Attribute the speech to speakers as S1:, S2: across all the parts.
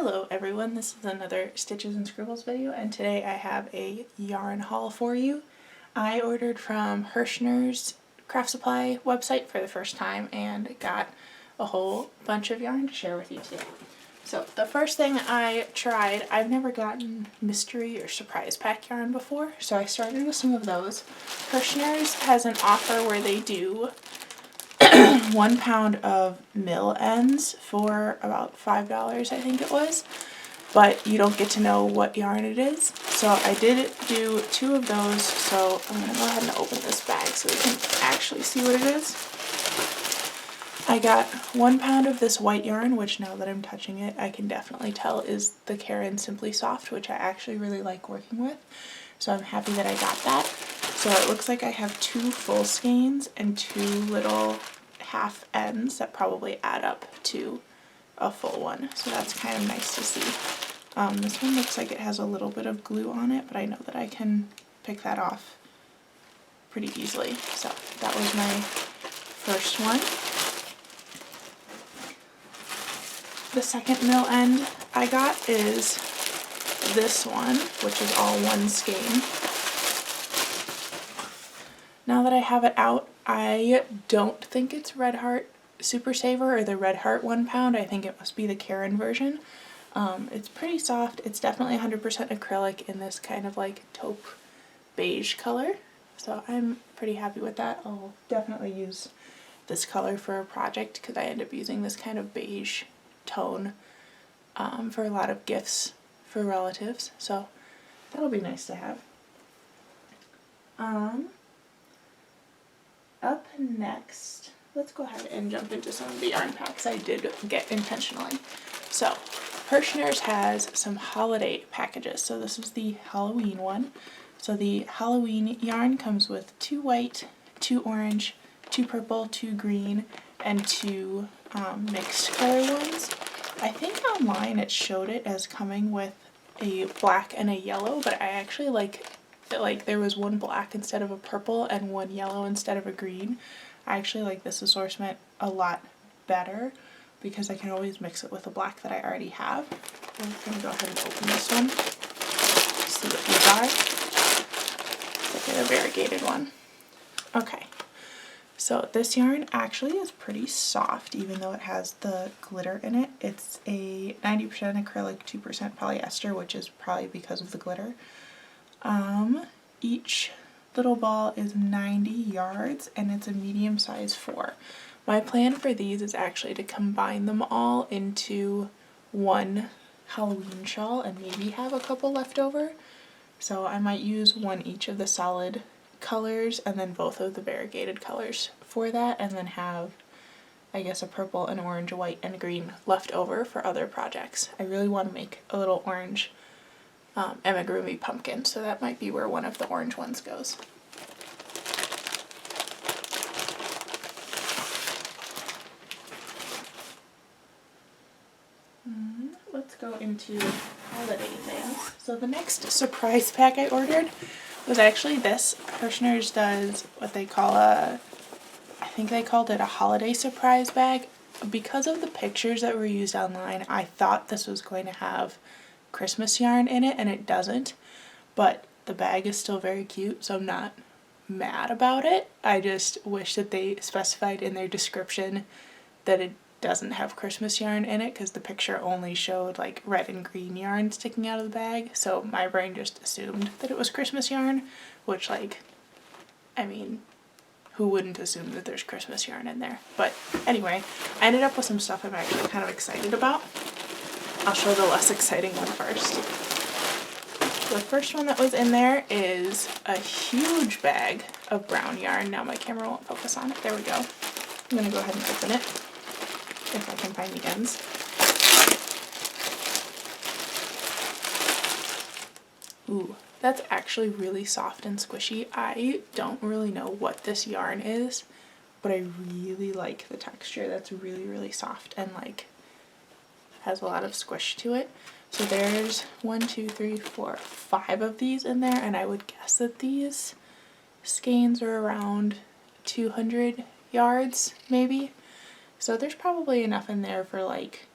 S1: Hello everyone, this is another Stitches and Scribbles video, and today I have a yarn haul for you. I ordered from Herrschner's craft supply website for the first time and got a whole bunch of yarn to share with you today. So the first thing I tried, I've never gotten mystery or surprise pack yarn before, so I started with some of those. Herrschner's has an offer where they do 1 pound of mill ends for about $5, I think it was, but you don't get to know what yarn it is. So I did do 2 of those, so I'm going to go ahead and open this bag so we can actually see what it is. I got 1 pound of this white yarn, which now that I'm touching it, I can definitely tell is the Caron Simply Soft, which I actually really like working with. So I'm happy that I got that. So it looks like I have 2 full skeins and 2 little half ends that probably add up to a full one. So that's kind of nice to see. This one looks like it has a little bit of glue on it, but I know that I can pick that off pretty easily. So that was my first one. The second mill end I got is this one, which is all 1 skein. Now that I have it out, I don't think it's Red Heart Super Saver or the Red Heart 1 pound. I think it must be the Caron version. It's pretty soft. It's definitely 100% acrylic in this kind of like taupe beige color. So I'm pretty happy with that. I'll definitely use this color for a project because I end up using this kind of beige tone for a lot of gifts for relatives. So that'll be nice to have. Up next, let's go ahead and jump into some of the yarn packs I did get intentionally. So, Herrschner's has some holiday packages. So this is the Halloween one. So the Halloween yarn comes with 2 white, 2 orange, 2 purple, 2 green, and 2 mixed color ones. I think online it showed it as coming with a black and a yellow, but I actually like there was 1 black instead of a purple and 1 yellow instead of a green. I actually like this assortment a lot better because I can always mix it with a black that I already have. I'm going to go ahead and open this one, see what these are. It's like a variegated one. Okay, so this yarn actually is pretty soft even though it has the glitter in it. It's a 90% acrylic, 2% polyester, which is probably because of the glitter. Each little ball is 90 yards and it's a medium size 4. My plan for these is actually to combine them all into 1 Halloween shawl and maybe have a couple left over. So I might use 1 each of the solid colors and then both of the variegated colors for that, and then have, I guess, a purple, an orange, a white, and a green left over for other projects. I really want to make a little orange amigurumi pumpkin, so that might be where one of the orange ones goes. Let's go into holiday things. So the next surprise pack I ordered was actually this. Herrschner's does what they call I think they called it a holiday surprise bag. Because of the pictures that were used online, I thought this was going to have Christmas yarn in it, and it doesn't, but the bag is still very cute, so I'm not mad about it. I just wish that they specified in their description that it doesn't have Christmas yarn in it, because the picture only showed like red and green yarn sticking out of the bag, so my brain just assumed that it was Christmas yarn, which, like, I mean, who wouldn't assume that there's Christmas yarn in there? But anyway, I ended up with some stuff I'm actually kind of excited about. I'll show the less exciting one first. The first one that was in there is a huge bag of brown yarn. Now my camera won't focus on it. There we go. I'm going to go ahead and open it if I can find the ends. Ooh, that's actually really soft and squishy. I don't really know what this yarn is, but I really like the texture. That's really, really soft and like has a lot of squish to it. So there's 1, 2, 3, 4, 5 of these in there, and I would guess that these skeins are around 200 yards maybe. So there's probably enough in there for like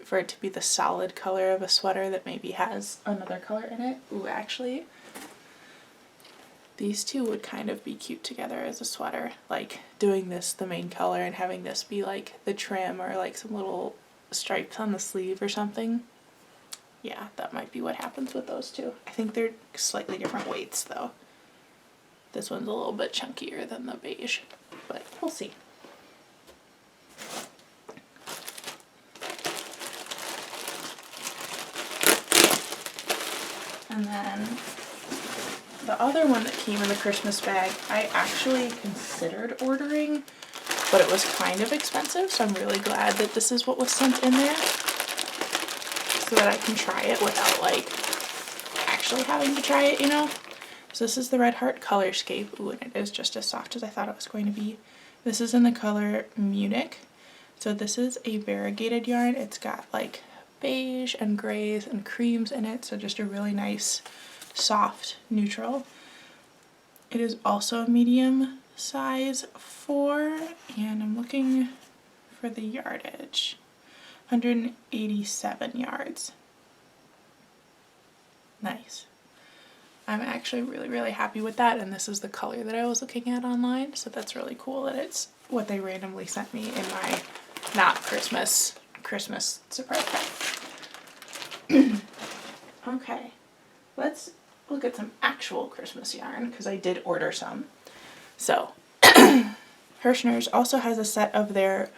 S1: for it to be the solid color of a sweater that maybe has another color in it. Ooh, actually, these two would kind of be cute together as a sweater, like doing this the main color and having this be like the trim or like some little stripes on the sleeve or something. Yeah, that might be what happens with those two. I think they're slightly different weights though. This one's a little bit chunkier than the beige, but we'll see. And then the other one that came in the Christmas bag, I actually considered ordering, but it was kind of expensive, so I'm really glad that this is what was sent in there so that I can try it without like actually having to try it, you know? So this is the Red Heart Colorscape. Ooh, and it is just as soft as I thought it was going to be. This is in the color Munich. So this is a variegated yarn. It's got like beige and grays and creams in it, so just a really nice soft neutral. It is also a medium size 4, and I'm looking for the yardage. 187 yards. Nice. I'm actually really happy with that, and this is the color that I was looking at online, so that's really cool that it's what they randomly sent me in my not Christmas surprise pack. Okay, let's look at some actual Christmas yarn, because I did order some. So, Herrschner's also has a set of their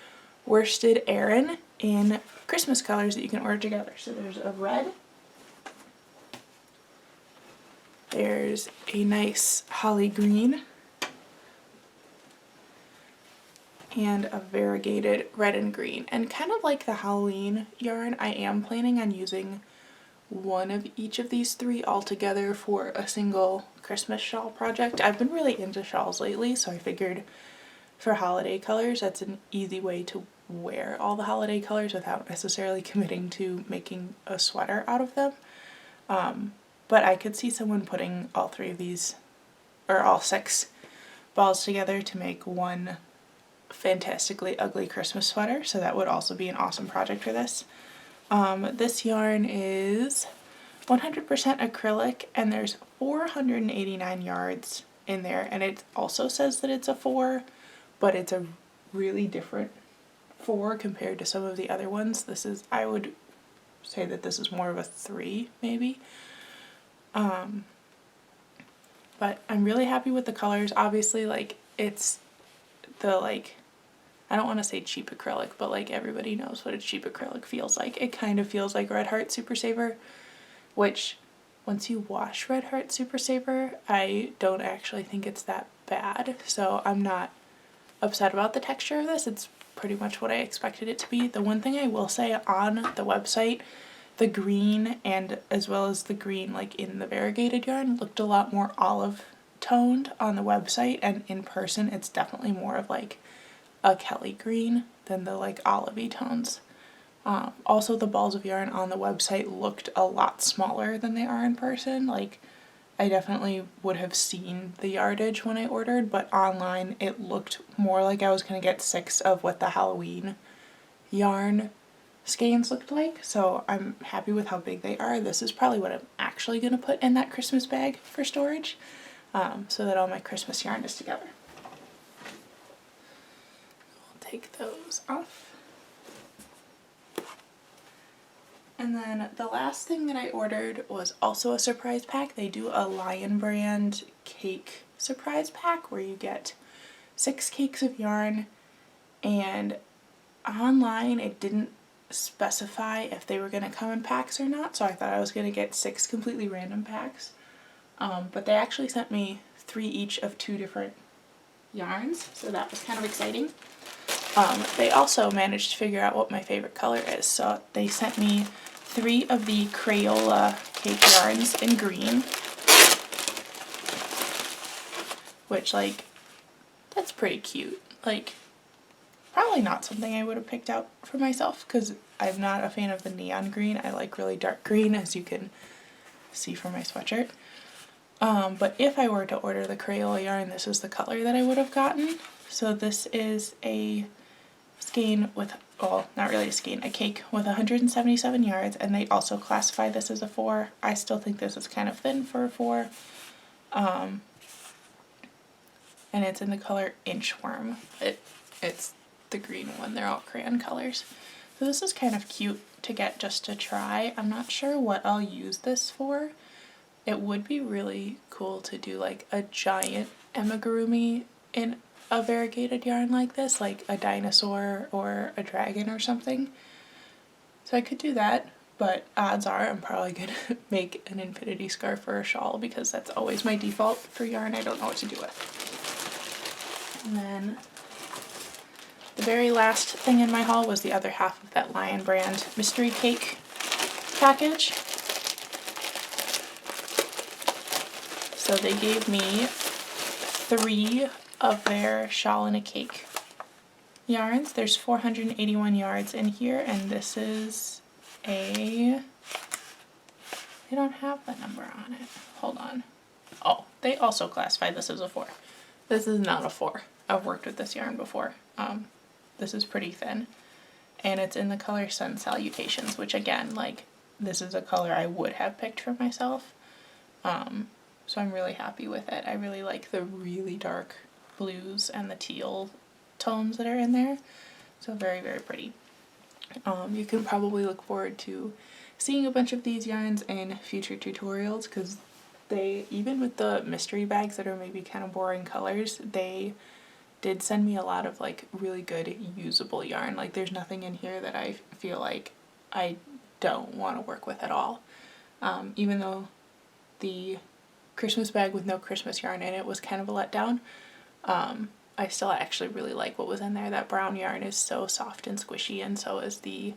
S1: worsted Aran in Christmas colors that you can order together. So there's a red, there's a nice holly green, and a variegated red and green. And kind of like the Halloween yarn, I am planning on using one of each of these three all together for a single Christmas shawl project. I've been really into shawls lately, so I figured for holiday colors that's an easy way to wear all the holiday colors without necessarily committing to making a sweater out of them. But I could see someone putting all 3 of these, or all 6 balls together to make one fantastically ugly Christmas sweater, so that would also be an awesome project for this. This yarn is 100% acrylic, and there's 489 yards in there, and it also says that it's a 4, but it's a really different 4 compared to some of the other ones. This is, I would say that this is more of a 3 maybe. But I'm really happy with the colors. Obviously, like, it's the, like, I don't want to say cheap acrylic, but like everybody knows what a cheap acrylic feels like. It kind of feels like Red Heart Super Saver, which once you wash Red Heart Super Saver, I don't actually think it's that bad. So I'm not upset about the texture of this. It's pretty much what I expected it to be. The one thing I will say on the website, the green and as well as the green like in the variegated yarn looked a lot more olive toned on the website, and in person it's definitely more of like a Kelly green than the like olivey tones. Also the balls of yarn on the website looked a lot smaller than they are in person. Like, I definitely would have seen the yardage when I ordered, but online it looked more like I was going to get 6 of what the Halloween yarn skeins looked like, so I'm happy with how big they are. This is probably what I'm actually going to put in that Christmas bag for storage, so that all my Christmas yarn is together. I'll take those off. And then the last thing that I ordered was also a surprise pack. They do a Lion brand cake surprise pack where you get 6 cakes of yarn, and online it didn't specify if they were going to come in packs or not, so I thought I was going to get 6 completely random packs, but they actually sent me 3 each of 2 different yarns, so that was kind of exciting. They also managed to figure out what my favorite color is, so they sent me 3 of the Crayola cake yarns in green, which, like, that's pretty cute. Like, probably not something I would have picked out for myself because I'm not a fan of the neon green. I like really dark green, as you can see from my sweatshirt. But if I were to order the Crayola yarn, this is the color that I would have gotten. So this is a skein with well, not really a skein, a cake with 177 yards, and they also classify this as a 4. I still think this is kind of thin for a 4. And it's in the color Inchworm. It's the green one. They're all crayon colors. So this is kind of cute to get just to try. I'm not sure what I'll use this for. It would be really cool to do like a giant amigurumi in a variegated yarn like this, like a dinosaur or a dragon or something. So I could do that, but odds are I'm probably gonna make an infinity scarf or a shawl because that's always my default for yarn I don't know what to do with. And then the very last thing in my haul was the other half of that Lion Brand mystery cake package. So they gave me 3 of their shawl and a cake yarns. There's 481 yards in here, and this is they don't have the number on it. Hold on. Oh, they also classify this as a 4. This is not a 4. I've worked with this yarn before. This is pretty thin, and it's in the color Sun Salutations, which again, like, this is a color I would have picked for myself. So I'm really happy with it. I really like the really dark blues and the teal tones that are in there. So very, very pretty. You can probably look forward to seeing a bunch of these yarns in future tutorials, because they, even with the mystery bags that are maybe kind of boring colors, they did send me a lot of like really good usable yarn. Like there's nothing in here that I feel like I don't want to work with at all. Even though the Christmas bag with no Christmas yarn in it was kind of a letdown, I still actually really like what was in there. That brown yarn is so soft and squishy, and so is the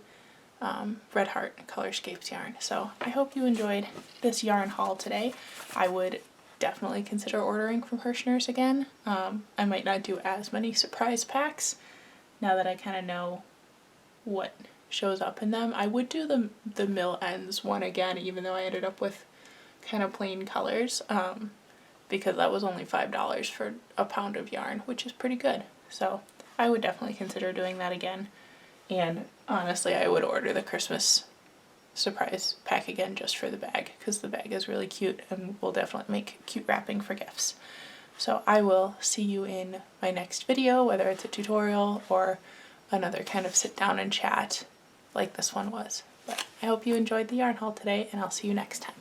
S1: Red Heart Colorscapes yarn. So I hope you enjoyed this yarn haul today. I would definitely consider ordering from Herrschner's again. I might not do as many surprise packs now that I kind of know what shows up in them. I would do the Mill Ends one again, even though I ended up with kind of plain colors, because that was only $5 for a pound of yarn, which is pretty good. So I would definitely consider doing that again. And honestly, I would order the Christmas surprise pack again just for the bag, because the bag is really cute and will definitely make cute wrapping for gifts. So I will see you in my next video, whether it's a tutorial or another kind of sit down and chat like this one was. But I hope you enjoyed the yarn haul today, and I'll see you next time.